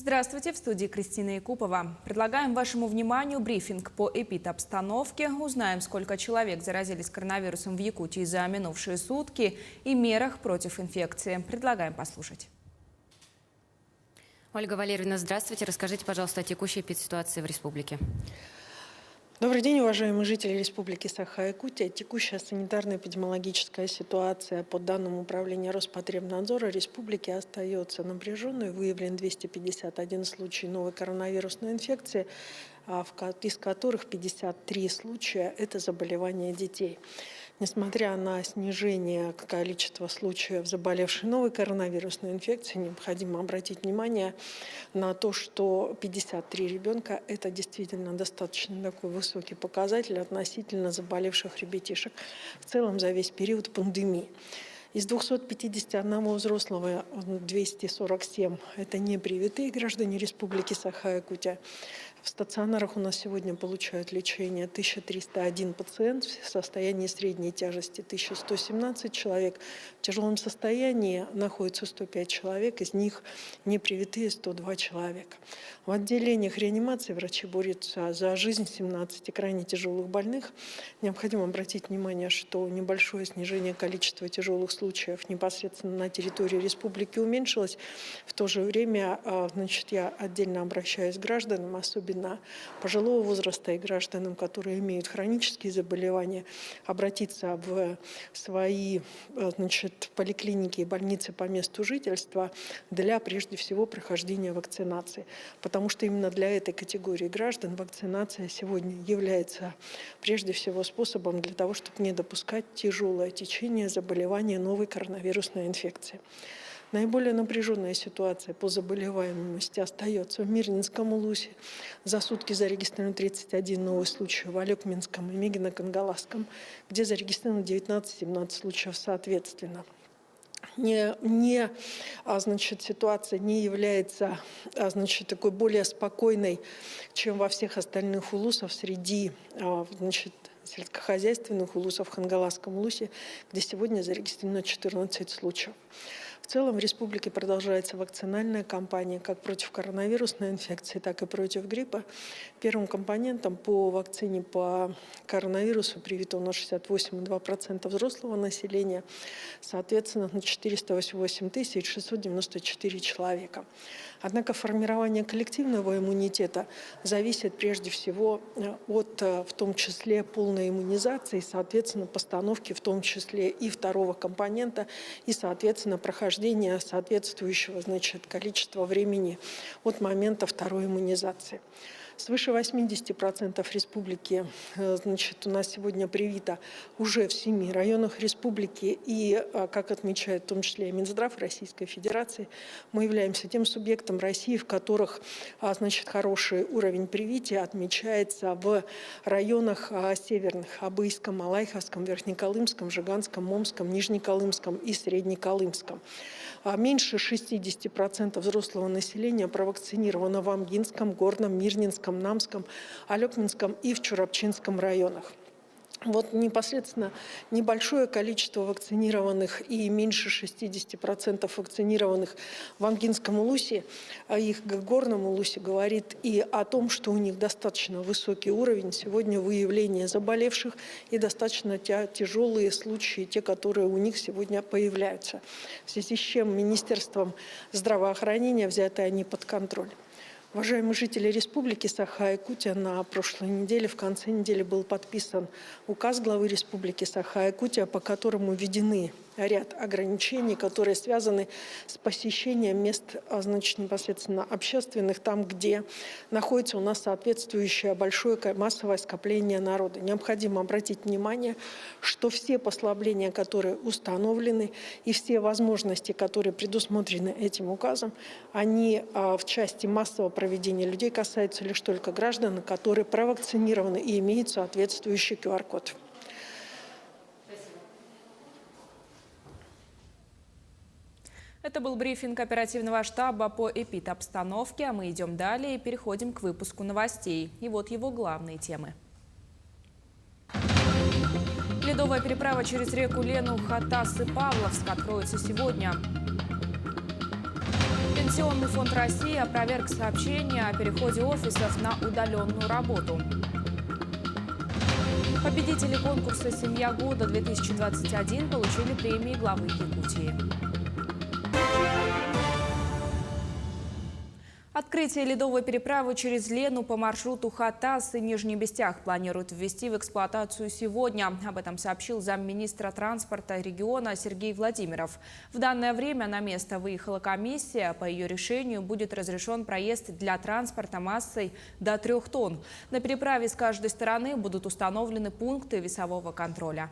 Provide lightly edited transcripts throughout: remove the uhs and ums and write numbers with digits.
Здравствуйте, в студии Кристина Якупова. Предлагаем вашему вниманию брифинг по эпидобстановке. Узнаем, сколько человек заразились коронавирусом в Якутии за минувшие сутки и мерах против инфекции. Предлагаем послушать. Ольга Валерьевна, здравствуйте. Расскажите, пожалуйста, о текущей эпидситуации в республике. Добрый день, уважаемые жители Республики Саха-Якутия. Текущая санитарно-эпидемиологическая ситуация по данным Управления Роспотребнадзора республики остается напряженной. Выявлен 251 случай новой коронавирусной инфекции, из которых 53 случая – это заболевания детей. Несмотря на снижение количества случаев заболевшей новой коронавирусной инфекцией, необходимо обратить внимание на то, что 53 ребенка – это действительно достаточно такой высокий показатель относительно заболевших ребятишек в целом за весь период пандемии. Из 251 взрослого 247 – это непривитые граждане Республики Саха-Якутия. В стационарах у нас сегодня получают лечение 1301 пациент, в состоянии средней тяжести 1117 человек. В тяжелом состоянии находится 105 человек, из них непривитые 102 человека. В отделениях реанимации врачи борются за жизнь 17 крайне тяжелых больных. Необходимо обратить внимание, что небольшое снижение количества тяжелых случаев непосредственно на территории республики уменьшилось. В то же время, я отдельно обращаюсь к гражданам, особенно пожилого возраста и гражданам, которые имеют хронические заболевания, обратиться в свои поликлиники и больницы по месту жительства для, прежде всего, прохождения вакцинации. Потому что именно для этой категории граждан вакцинация сегодня является, прежде всего, способом для того, чтобы не допускать тяжелое течение заболевания новой коронавирусной инфекции. Наиболее напряженная ситуация по заболеваемости остается в Мирнинском улусе. За сутки зарегистрировано 31 новый случай в Алекминском и Мегино-Кангаласском, где зарегистрировано 19-17 случаев соответственно. Ситуация не является такой более спокойной, чем во всех остальных улусах среди сельскохозяйственных улусов в Хангаласском улусе, где сегодня зарегистрировано 14 случаев. В целом в республике продолжается вакцинальная кампания как против коронавирусной инфекции, так и против гриппа. Первым компонентом по вакцине по коронавирусу привито у нас 68,2% взрослого населения, соответственно, на 408 694 человека. Однако формирование коллективного иммунитета зависит прежде всего от, в том числе, полной иммунизации, соответственно, постановки в том числе и второго компонента, и, соответственно, прохождения соответствующего количества времени от момента второй иммунизации. Свыше 80% республики у нас сегодня привито уже в 7 районах республики. И, как отмечает в том числе и Минздрав Российской Федерации, мы являемся тем субъектом России, в которых хороший уровень привития отмечается в районах северных: Абыйском, Алайховском, Верхнеколымском, Жиганском, Момском, Нижнеколымском и Среднеколымском. Меньше 60% взрослого населения провакцинировано в Амгинском, Горном, Мирнинском, Намском, Алекминском и в Чурапчинском районах. Вот непосредственно небольшое количество вакцинированных и меньше 60% вакцинированных в Амгинском улусе, их в Горном улусе, говорит и о том, что у них достаточно высокий уровень сегодня выявления заболевших и достаточно тяжелые случаи, те, которые у них сегодня появляются. В связи с чем Министерством здравоохранения взяты они под контроль. Уважаемые жители Республики Саха-Якутия, на прошлой неделе, в конце недели был подписан указ главы Республики Саха-Якутия, по которому введены ряд ограничений, которые связаны с посещением мест, непосредственно общественных, там, где находится у нас соответствующее большое массовое скопление народа. Необходимо обратить внимание, что все послабления, которые установлены, и все возможности, которые предусмотрены этим указом, они в части массового проведения людей касаются лишь только граждан, которые провакцинированы и имеют соответствующий QR-код. Это был брифинг оперативного штаба по эпидобстановке, а мы идем далее и переходим к выпуску новостей. И вот его главные темы. Ледовая переправа через реку Лену, Хатас и Павловск откроется сегодня. Пенсионный фонд России опроверг сообщение о переходе офисов на удаленную работу. Победители конкурса «Семья года-2021» получили премии главы Якутии. Открытие ледовой переправы через Лену по маршруту Хатас и Нижний Бестях планируют ввести в эксплуатацию сегодня. Об этом сообщил замминистра транспорта региона Сергей Владимиров. В данное время на место выехала комиссия. По ее решению будет разрешен проезд для транспорта массой до 3 тонн. На переправе с каждой стороны будут установлены пункты весового контроля.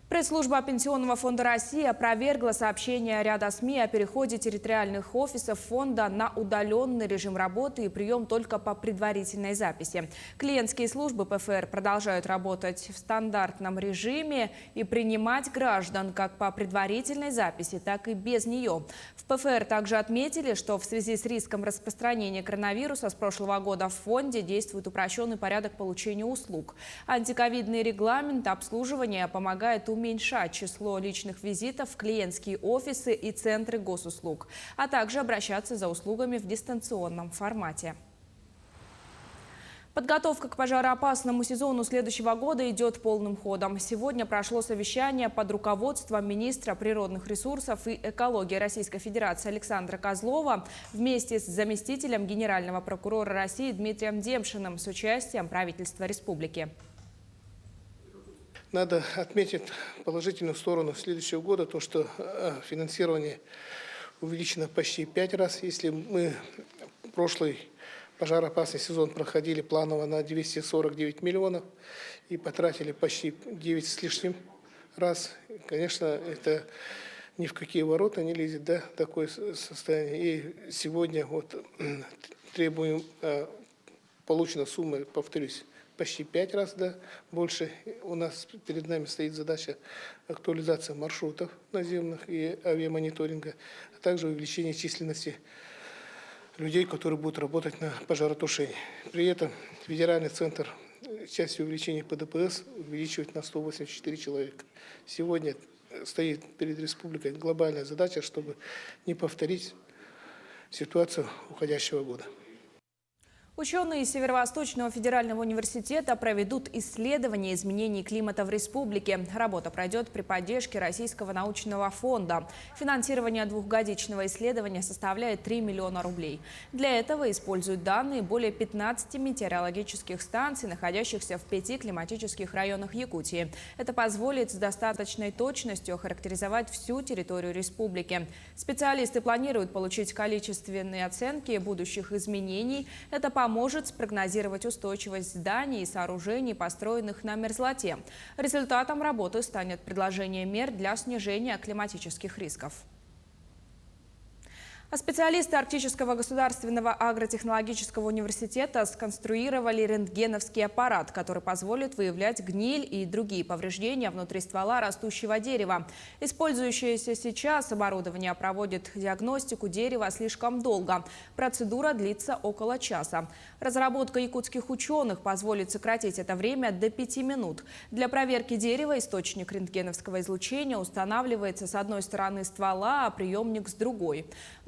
Пресс-служба Пенсионного фонда России опровергла сообщение ряда СМИ о переходе территориальных офисов фонда на удаленный режим работы и прием только по предварительной записи. Клиентские службы ПФР продолжают работать в стандартном режиме и принимать граждан как по предварительной записи, так и без нее. В ПФР также отметили, что в связи с риском распространения коронавируса с прошлого года в фонде действует упрощенный порядок получения услуг. Антиковидный регламент обслуживания помогает уменьшать число личных визитов в клиентские офисы и центры госуслуг, а также обращаться за услугами в дистанционном формате. Подготовка к пожароопасному сезону следующего года идет полным ходом. Сегодня прошло совещание под руководством министра природных ресурсов и экологии Российской Федерации Александра Козлова вместе с заместителем генерального прокурора России Дмитрием Демшиным с участием правительства республики. Надо отметить положительную сторону следующего года, то, что финансирование увеличено почти 5 раз. Если мы прошлый пожароопасный сезон проходили планово на 249 миллионов и потратили почти 9 с лишним раз, конечно, это ни в какие ворота не лезет, да, такое состояние. И сегодня вот требуем полученной суммы, повторюсь, почти 5 раз, да, больше. У нас перед нами стоит задача актуализации маршрутов наземных и авиамониторинга, а также увеличение численности людей, которые будут работать на пожаротушении. При этом федеральный центр частью увеличения ПДПС увеличивает на 184 человека. Сегодня стоит перед республикой глобальная задача, чтобы не повторить ситуацию уходящего года. Ученые Северо-Восточного федерального университета проведут исследование изменений климата в республике. Работа пройдет при поддержке Российского научного фонда. Финансирование двухгодичного исследования составляет 3 миллиона рублей. Для этого используют данные более 15 метеорологических станций, находящихся в 5 климатических районах Якутии. Это позволит с достаточной точностью охарактеризовать всю территорию республики. Специалисты планируют получить количественные оценки будущих изменений. Это поможет спрогнозировать устойчивость зданий и сооружений, построенных на мерзлоте. Результатом работы станет предложение мер для снижения климатических рисков. А специалисты Арктического государственного агротехнологического университета сконструировали рентгеновский аппарат, который позволит выявлять гниль и другие повреждения внутри ствола растущего дерева. Использующееся сейчас оборудование проводит диагностику дерева слишком долго. Процедура длится около часа. Разработка якутских ученых позволит сократить это время до 5 минут. Для проверки дерева источник рентгеновского излучения устанавливается с одной стороны ствола, а приемник с другой.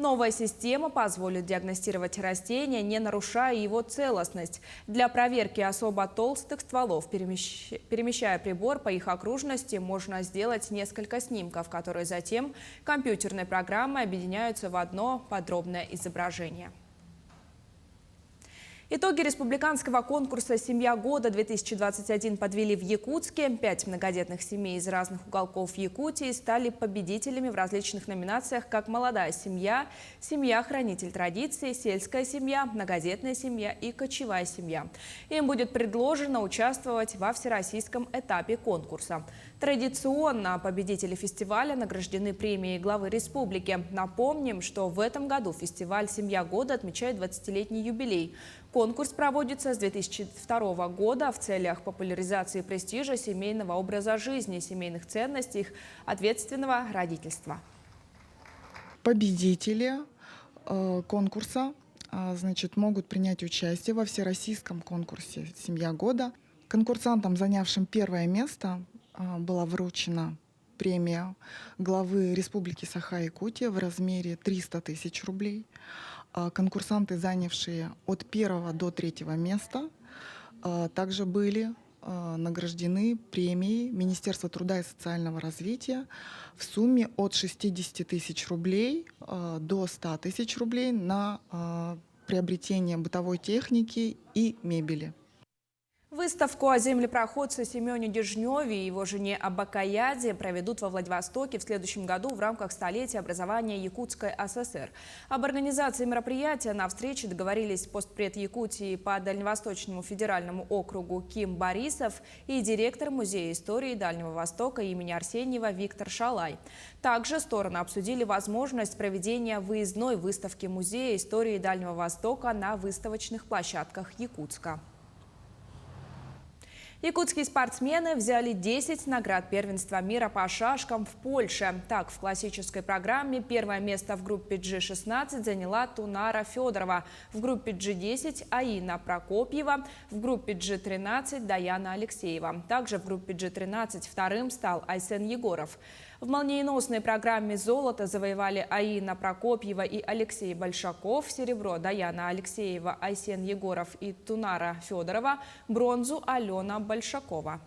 Новая система позволит диагностировать растения, не нарушая его целостность. Для проверки особо толстых стволов, перемещая прибор по их окружности, можно сделать несколько снимков, которые затем компьютерной программой объединяются в одно подробное изображение. Итоги республиканского конкурса «Семья года-2021» подвели в Якутске. 5 многодетных семей из разных уголков Якутии стали победителями в различных номинациях, как «Молодая семья», «Семья-хранитель традиций», «Сельская семья», «Многодетная семья» и «Кочевая семья». Им будет предложено участвовать во всероссийском этапе конкурса. Традиционно победители фестиваля награждены премией главы республики. Напомним, что в этом году фестиваль «Семья года» отмечает 20-летний юбилей. Конкурс проводится с 2002 года в целях популяризации престижа семейного образа жизни, семейных ценностей, их ответственного родительства. Победители конкурса могут принять участие во всероссийском конкурсе «Семья года». Конкурсантам, занявшим первое место, была вручена премия главы Республики Саха-Якутия в размере 300 тысяч рублей. Конкурсанты, занявшие от 1 до 3 места, также были награждены премией Министерства труда и социального развития в сумме от 60 тысяч рублей до 100 тысяч рублей на приобретение бытовой техники и мебели. Выставку о землепроходце Семене Дежневе и его жене Абакаяде проведут во Владивостоке в следующем году в рамках столетия образования Якутской ССР. Об организации мероприятия на встрече договорились постпред Якутии по Дальневосточному федеральному округу Ким Борисов и директор Музея истории Дальнего Востока имени Арсеньева Виктор Шалай. Также стороны обсудили возможность проведения выездной выставки Музея истории Дальнего Востока на выставочных площадках Якутска. Якутские спортсмены взяли 10 наград первенства мира по шашкам в Польше. Так, в классической программе первое место в группе G16 заняла Тунара Федорова, в группе G10 Аина Прокопьева, в группе G13 Даяна Алексеева. Также в группе G13 вторым стал Айсен Егоров. В молниеносной программе золото завоевали Аина Прокопьева и Алексей Большаков, серебро Даяна Алексеева, Айсен Егоров и Тунара Федорова, бронзу Алена Большакова.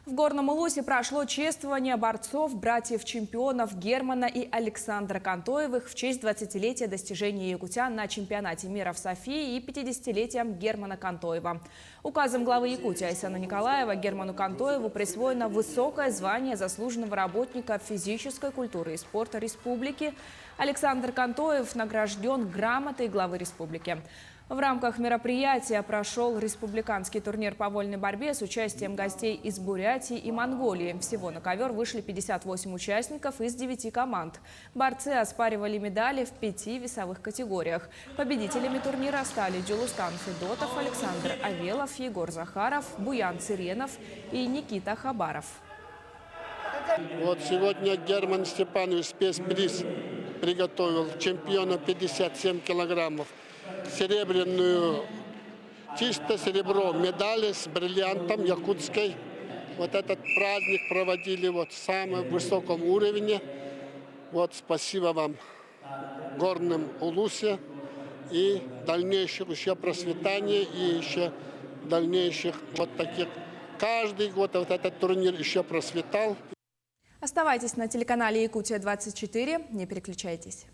В Горном Улусе прошло чествование борцов, братьев-чемпионов Германа и Александра Кантоевых в честь 20-летия достижения якутян на чемпионате мира в Софии и 50-летием Германа Кантоева. Указом главы Якутии Айсена Николаева Герману Кантоеву присвоено высокое звание заслуженного работника физической культуры и спорта республики. Александр Кантоев награжден грамотой главы республики. В рамках мероприятия прошел республиканский турнир по вольной борьбе с участием гостей из Бурятии и Монголии. Всего на ковер вышли 58 участников из 9 команд. Борцы оспаривали медали в 5 весовых категориях. Победителями турнира стали Дюлустан Федотов, Александр Авелов, Егор Захаров, Буян Циренов и Никита Хабаров. Вот сегодня Герман Степанович спецприз приготовил чемпиона 57 килограммов. Серебряную, чисто серебро, медали с бриллиантом якутской. Вот этот праздник проводили вот в самом высоком уровне. Вот спасибо вам, Горном Улусе, и дальнейшего еще процветания, и еще дальнейших вот таких. Каждый год вот этот турнир еще процветал. Оставайтесь на телеканале Якутия-24, не переключайтесь.